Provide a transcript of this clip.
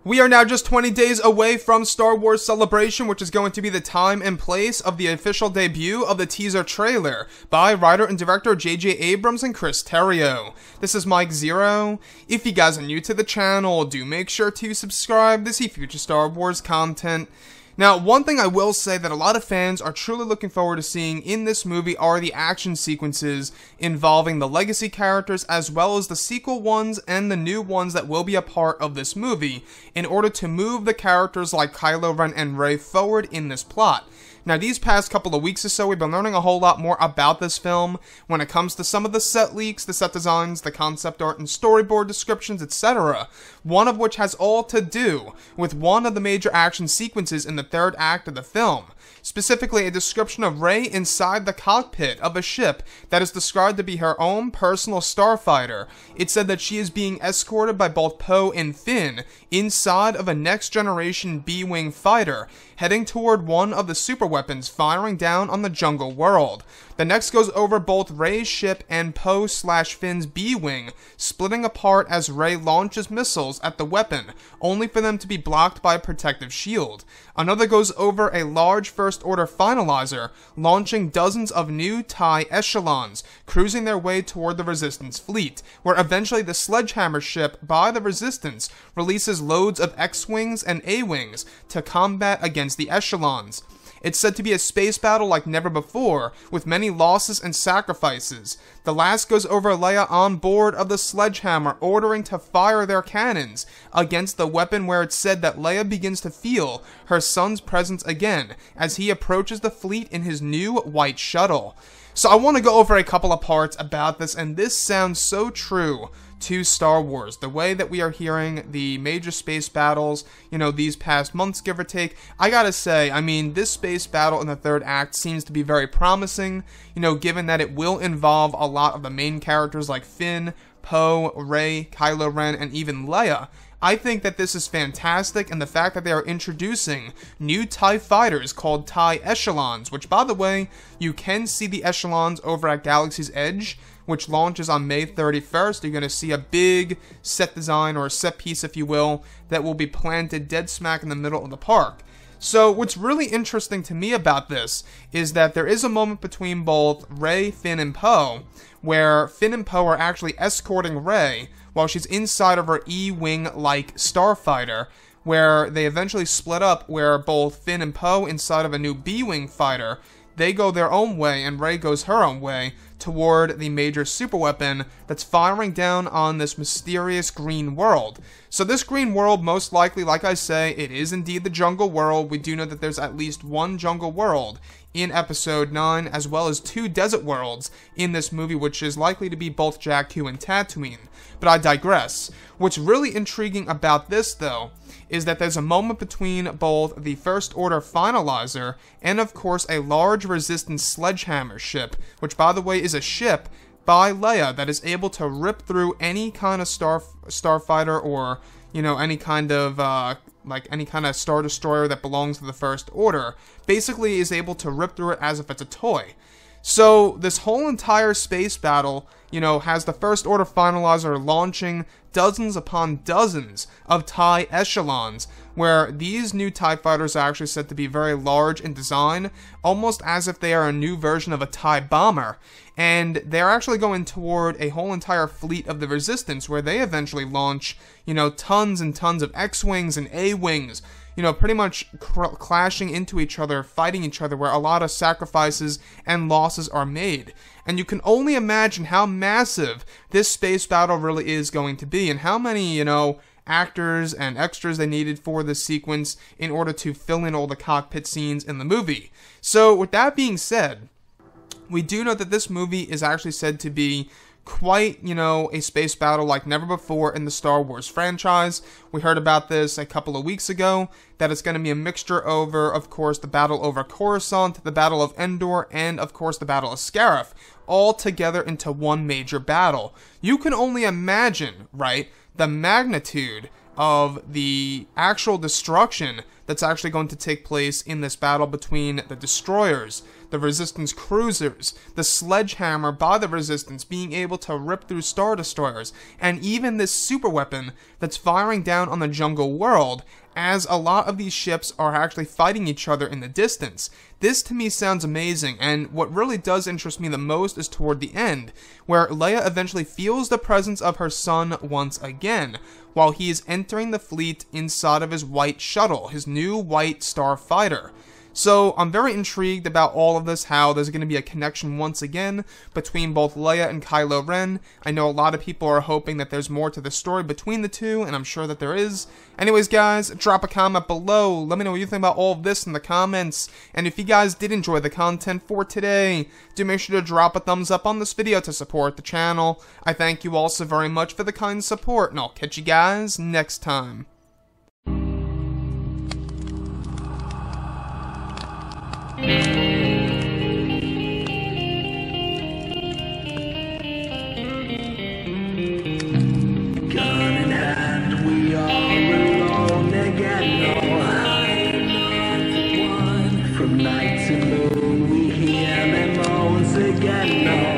We are now just 20 days away from Star Wars Celebration, which is going to be the time and place of the official debut of the teaser trailer by writer and director J.J. Abrams and Chris Terrio. This is Mike Zero. If you guys are new to the channel, do make sure to subscribe to see future Star Wars content. Now, one thing I will say that a lot of fans are truly looking forward to seeing in this movie are the action sequences involving the legacy characters as well as the sequel ones and the new ones that will be a part of this movie in order to move the characters like Kylo Ren and Rey forward in this plot. Now, these past couple of weeks or so, we've been learning a whole lot more about this film when it comes to some of the set leaks, the set designs, the concept art and storyboard descriptions, etc. One of which has all to do with one of the major action sequences in the third act of the film. Specifically, a description of Rey inside the cockpit of a ship that is described to be her own personal starfighter. It said that she is being escorted by both Poe and Finn inside of a next-generation B-Wing fighter, heading toward one of the superweapons firing down on the jungle world. The next goes over both Rey's ship and Poe/Finn's B-Wing, splitting apart as Rey launches missiles at the weapon, only for them to be blocked by a protective shield. Another goes over a large First Order finalizer, launching dozens of new TIE echelons, cruising their way toward the Resistance fleet, where eventually the sledgehammer ship by the Resistance releases loads of X-Wings and A-Wings to combat against the echelons. It's said to be a space battle like never before, with many losses and sacrifices. The last goes over Leia on board of the sledgehammer, ordering to fire their cannons against the weapon, where it's said that Leia begins to feel her son's presence again as he approaches the fleet in his new white shuttle. So I want to go over a couple of parts about this, and this sounds so true to Star Wars. The way that we are hearing the major space battles, these past months, give or take, I gotta say, this space battle in the third act seems to be very promising, given that it will involve a lot of the main characters like Finn, Poe, Rey, Kylo Ren, and even Leia. I think that this is fantastic, and the fact that they are introducing new TIE fighters called TIE echelons, which, by the way, you can see the echelons over at Galaxy's Edge, which launches on May 31st. You're going to see a big set design, or a set piece, if you will, that will be planted dead smack in the middle of the park. So what's really interesting to me about this is that there is a moment between both Rey, Finn, and Poe where Finn and Poe are actually escorting Rey while she's inside of her E-Wing-like starfighter, where they eventually split up, where both Finn and Poe inside of a new B-Wing fighter, they go their own way and Rey goes her own way toward the major superweapon that's firing down on this mysterious green world. So this green world, most likely, like I say, it is indeed the jungle world. We do know that there's at least one jungle world in Episode 9, as well as 2 desert worlds in this movie, which is likely to be both Jakku and Tatooine. But I digress. What's really intriguing about this, though, is that there's a moment between both the First Order finalizer and, of course, a large Resistance sledgehammer ship, which, by the way, is a ship by Leia that is able to rip through any kind of starfighter or, any kind of, any kind of Star Destroyer that belongs to the First Order, basically is able to rip through it as if it's a toy. So this whole entire space battle, has the First Order finalizer launching dozens upon dozens of TIE echelons, where these new TIE fighters are actually said to be very large in design, almost as if they are a new version of a TIE bomber. And they're actually going toward a whole entire fleet of the Resistance, where they eventually launch, tons and tons of X-Wings and A-Wings, pretty much clashing into each other, fighting each other, where a lot of sacrifices and losses are made. And you can only imagine how massive this space battle really is going to be, and how many, actors and extras they needed for this sequence in order to fill in all the cockpit scenes in the movie. So, with that being said, we do know that this movie is actually said to be quite, a space battle like never before in the Star Wars franchise. We heard about this a couple of weeks ago, that it's going to be a mixture over, of course, the battle over Coruscant, the battle of Endor, and, of course, the battle of Scarif, all together into one major battle. You can only imagine, right, the magnitude of the actual destruction that's actually going to take place in this battle between the destroyers, the Resistance cruisers, the sledgehammer by the Resistance being able to rip through Star Destroyers, and even this super weapon that's firing down on the jungle world, as a lot of these ships are actually fighting each other in the distance. This to me sounds amazing, and what really does interest me the most is toward the end, where Leia eventually feels the presence of her son once again, while he is entering the fleet inside of his white shuttle, his new white starfighter. So I'm very intrigued about all of this, how there's going to be a connection once again between both Leia and Kylo Ren. I know a lot of people are hoping that there's more to the story between the two, and I'm sure that there is. Anyways, guys, drop a comment below. Let me know what you think about all of this in the comments. And if you guys did enjoy the content for today, do make sure to drop a thumbs up on this video to support the channel. I thank you all so very much for the kind support, and I'll catch you guys next time. Gun in hand, we are alone again. No, I'm not one. From night to moon, we hear their moans again. No.